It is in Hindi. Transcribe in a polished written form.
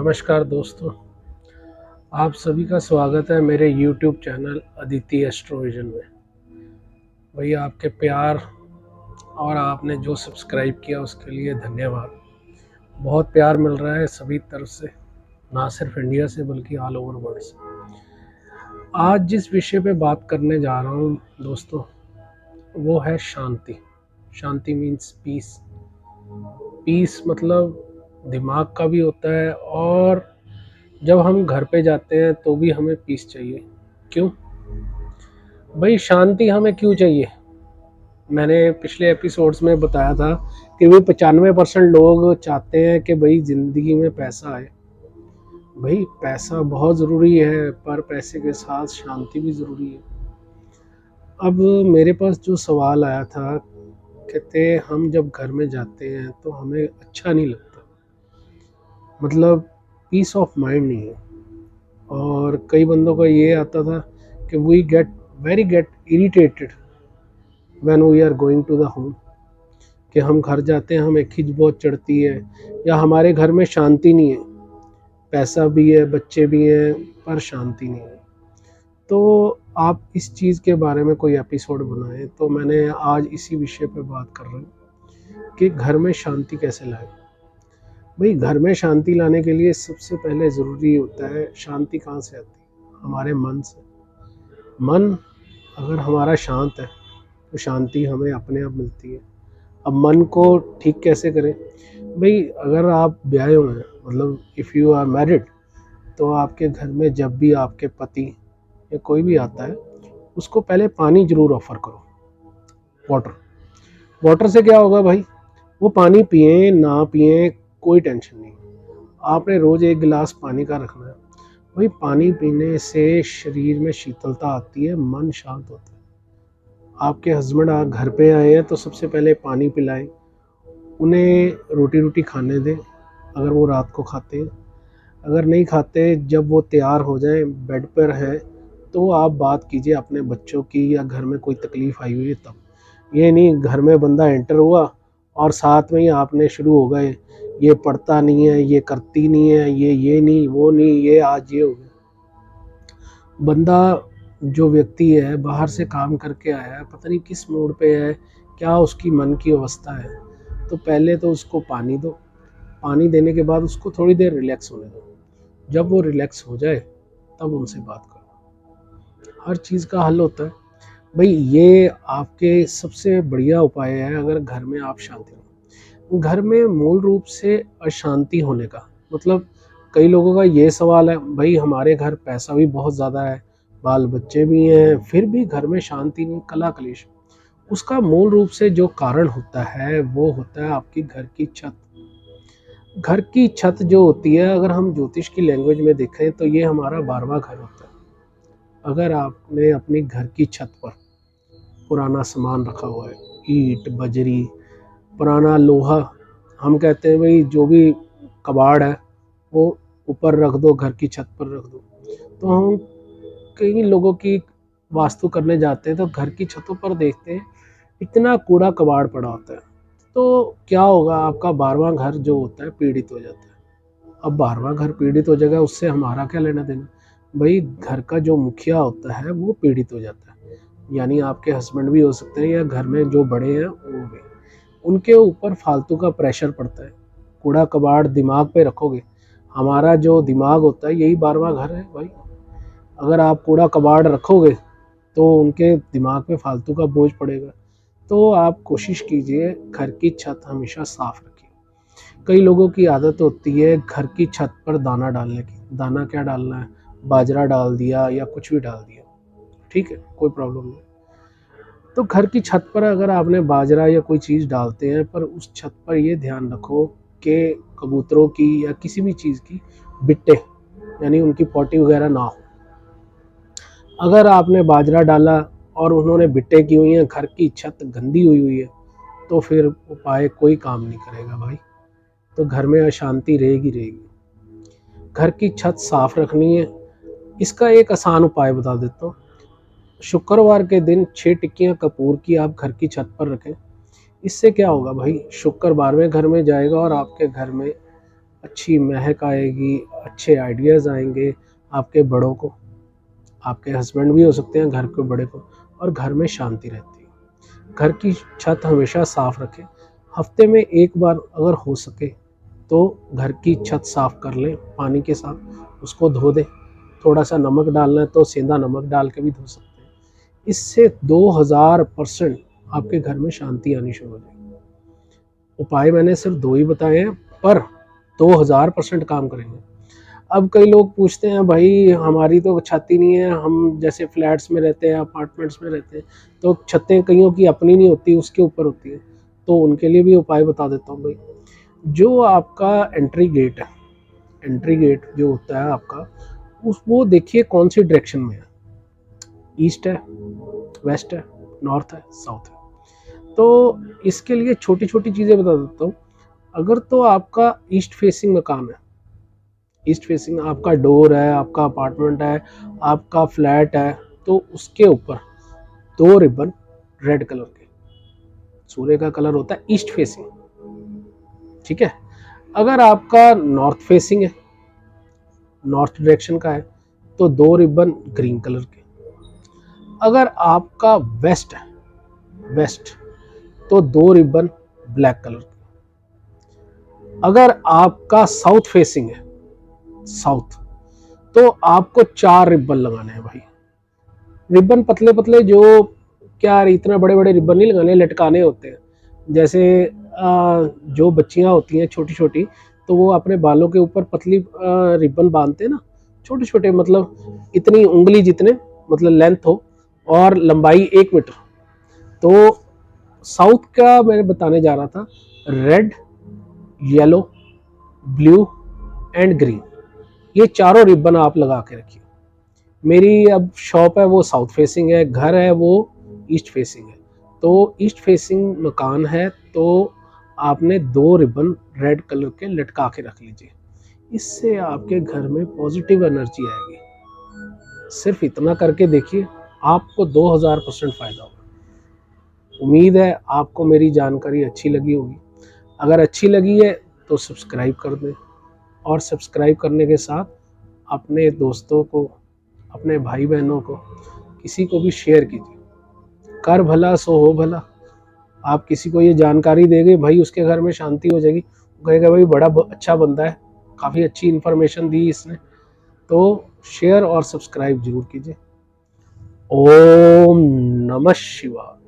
नमस्कार दोस्तों, आप सभी का स्वागत है मेरे YouTube चैनल अदिति एस्ट्रोविजन में। भैया आपके प्यार और आपने जो सब्सक्राइब किया उसके लिए धन्यवाद। बहुत प्यार मिल रहा है सभी तरफ से, ना सिर्फ इंडिया से बल्कि ऑल ओवर वर्ल्ड से। आज जिस विषय पे बात करने जा रहा हूँ दोस्तों, वो है शांति। शांति मीन्स पीस। पीस मतलब दिमाग का भी होता है, और जब हम घर पे जाते हैं तो भी हमें पीस चाहिए। क्यों भाई, शांति हमें क्यों चाहिए? मैंने पिछले एपिसोड्स में बताया था कि भाई 95% लोग चाहते हैं कि भाई ज़िंदगी में पैसा आए। भाई पैसा बहुत ज़रूरी है, पर पैसे के साथ शांति भी ज़रूरी है। अब मेरे पास जो सवाल आया था, कहते हम जब घर में जाते हैं तो हमें अच्छा नहीं लगता, मतलब पीस ऑफ माइंड नहीं है। और कई बंदों का ये आता था कि we get irritated when we are going to the home, कि हम घर जाते हैं हमें खिंच बहुत चढ़ती है, या हमारे घर में शांति नहीं है, पैसा भी है, बच्चे भी हैं, पर शांति नहीं है। तो आप इस चीज़ के बारे में कोई एपिसोड बनाएं, तो मैंने आज इसी विषय पे बात कर रहा हूँ कि घर में शांति कैसे लाएं। भाई घर में शांति लाने के लिए सबसे पहले ज़रूरी होता है, शांति कहाँ से आती है? हमारे मन से। मन अगर हमारा शांत है तो शांति हमें अपने आप मिलती है। अब मन को ठीक कैसे करें? भाई अगर आप ब्याहे हुए हैं, मतलब इफ़ यू आर मैरिड, तो आपके घर में जब भी आपके पति या कोई भी आता है, उसको पहले पानी ज़रूर ऑफ़र करो। वाटर से क्या होगा भाई, वो पानी पिए ना पिए कोई टेंशन नहीं। आपने रोज़ 1 गिलास पानी का रखना है। भाई पानी पीने से शरीर में शीतलता आती है, मन शांत होता है। आपके हस्बैंड घर पे आए हैं तो सबसे पहले पानी पिलाएं, उन्हें रोटी खाने दें अगर वो रात को खाते हैं। अगर नहीं खाते, जब वो तैयार हो जाएं, बेड पर हैं, तो आप बात कीजिए अपने बच्चों की, या घर में कोई तकलीफ़ आई हुई है तब। ये नहीं घर में बंदा एंटर हुआ और साथ में ही आपने शुरू हो गए, ये पढ़ता नहीं है, ये करती नहीं है, ये नहीं, वो नहीं, ये आज ये हो गया। बंदा जो व्यक्ति है बाहर से काम करके आया है, पता नहीं किस मूड पे है, क्या उसकी मन की अवस्था है। तो पहले तो उसको पानी दो, पानी देने के बाद उसको थोड़ी देर रिलैक्स होने दो। जब वो रिलैक्स हो जाए तब उनसे बात करो। हर चीज़ का हल होता है भाई। ये आपके सबसे बढ़िया उपाय है अगर घर में आप शांति हो। घर में मूल रूप से अशांति होने का मतलब, कई लोगों का ये सवाल है, भाई हमारे घर पैसा भी बहुत ज़्यादा है, बाल बच्चे भी हैं, फिर भी घर में शांति नहीं, कला कलेश। उसका मूल रूप से जो कारण होता है वो होता है आपकी घर की छत। घर की छत जो होती है, अगर हम ज्योतिष की लैंग्वेज में देखें तो ये हमारा 12वां घर होता है। अगर आपने अपनी घर की छत पर पुराना सामान रखा हुआ है, ईंट, बजरी, पुराना लोहा, हम कहते हैं भाई जो भी कबाड़ है वो ऊपर रख दो, घर की छत पर रख दो। तो हम कई लोगों की वास्तु करने जाते हैं तो घर की छतों पर देखते हैं इतना कूड़ा कबाड़ पड़ा होता है। तो क्या होगा, आपका 12वां घर जो होता है पीड़ित हो जाता है। अब 12वां घर पीड़ित हो जाएगा, उससे हमारा क्या लेना देना? भाई घर का जो मुखिया होता है वो पीड़ित हो जाता है, यानी आपके हस्बैंड भी हो सकते हैं, या घर में जो बड़े हैं वो भी, उनके ऊपर फालतू का प्रेशर पड़ता है। कूड़ा कबाड़ दिमाग पे रखोगे, हमारा जो दिमाग होता है यही 12वां घर है भाई। अगर आप कूड़ा कबाड़ रखोगे तो उनके दिमाग पे फालतू का बोझ पड़ेगा। तो आप कोशिश कीजिए घर की छत हमेशा साफ रखिए। कई लोगों की आदत होती है घर की छत पर दाना डालने की। दाना क्या डालना है? बाजरा डाल दिया या कुछ भी डाल दिया, ठीक है, कोई प्रॉब्लम नहीं। तो घर की छत पर अगर आपने बाजरा या कोई चीज़ डालते हैं, पर उस छत पर ये ध्यान रखो कि कबूतरों की या किसी भी चीज़ की बिट्टे, यानी उनकी पॉटी वगैरह ना हो। अगर आपने बाजरा डाला और उन्होंने बिट्टे की हुई हैं, घर की छत गंदी हुई है, तो फिर उपाय कोई काम नहीं करेगा भाई। तो घर में अशांति रहेगी। घर की छत साफ रखनी है। इसका एक आसान उपाय बता देता हूँ। शुक्रवार के दिन 6 टिक्कियाँ कपूर की आप घर की छत पर रखें। इससे क्या होगा भाई, शुक्र 12वें घर में जाएगा और आपके घर में अच्छी महक आएगी, अच्छे आइडियाज़ आएंगे आपके बड़ों को, आपके हस्बैंड भी हो सकते हैं घर के बड़े को, और घर में शांति रहती है। घर की छत हमेशा साफ़ रखें। हफ्ते में एक बार अगर हो सके तो घर की छत साफ़ कर लें पानी के साथ, उसको धो दें। थोड़ा सा नमक डालना है तो सेंधा नमक डाल के भी धो सकते हैं। इससे 2000% आपके घर में शांति आनी शुरू हो जाएगी। उपाय मैंने सिर्फ 2 ही बताए हैं, पर 2000% काम करेंगे। अब कई लोग पूछते हैं भाई हमारी तो छत ही नहीं है, हम जैसे फ्लैट्स में रहते हैं, अपार्टमेंट्स में रहते हैं, तो छतें कईयों की अपनी नहीं होती, उसके ऊपर होती है। तो उनके लिए भी उपाय बता देता हूँ भाई। जो आपका एंट्री गेट है, एंट्री गेट जो होता है आपका, वो देखिए कौन सी डायरेक्शन में है, ईस्ट है, वेस्ट है, नॉर्थ है, साउथ है। तो इसके लिए छोटी छोटी चीज़ें बता देता हूँ। अगर तो आपका ईस्ट फेसिंग मकान है, ईस्ट फेसिंग आपका डोर है, आपका अपार्टमेंट है, आपका फ्लैट है, तो उसके ऊपर 2 रिबन रेड कलर के, सूर्य का कलर होता है ईस्ट फेसिंग, ठीक है। अगर आपका नॉर्थ फेसिंग है, नॉर्थ डायरेक्शन का है, तो 2 रिबन ग्रीन कलर के। अगर आपका वेस्ट है, वेस्ट, तो 2 रिबन ब्लैक कलर के। अगर आपका साउथ फेसिंग है, साउथ, तो आपको 4 रिबन लगाने हैं भाई। रिबन पतले पतले, जो क्या इतना बड़े बड़े रिबन नहीं लगाने, लटकाने होते हैं। जैसे जो बच्चियां होती हैं छोटी छोटी, तो वो अपने बालों के ऊपर पतली रिबन बांधते हैं ना, छोटे छोटे, मतलब इतनी उंगली जितने, मतलब लेंथ हो, और लंबाई 1 मीटर। तो साउथ का मैं बताने जा रहा था, red, yellow, blue and green, ये चारों रिबन आप लगा के रखिए। मेरी अब शॉप है वो साउथ फेसिंग है, घर है वो ईस्ट फेसिंग है। तो ईस्ट फेसिंग मकान है तो आपने 2 रिबन रेड कलर के लटका के रख लीजिए। इससे आपके घर में पॉजिटिव एनर्जी आएगी। सिर्फ इतना करके देखिए, आपको 2000% फ़ायदा होगा। उम्मीद है आपको मेरी जानकारी अच्छी लगी होगी। अगर अच्छी लगी है तो सब्सक्राइब कर दें, और सब्सक्राइब करने के साथ अपने दोस्तों को, अपने भाई बहनों को, किसी को भी शेयर कीजिए। कर भला सो हो भला। आप किसी को ये जानकारी देंगे भाई, उसके घर में शांति हो जाएगी, वो कहेगा भाई बड़ा अच्छा बंदा है, काफ़ी अच्छी इन्फॉर्मेशन दी इसने। तो शेयर और सब्सक्राइब जरूर कीजिए। ओम नमः शिवाय।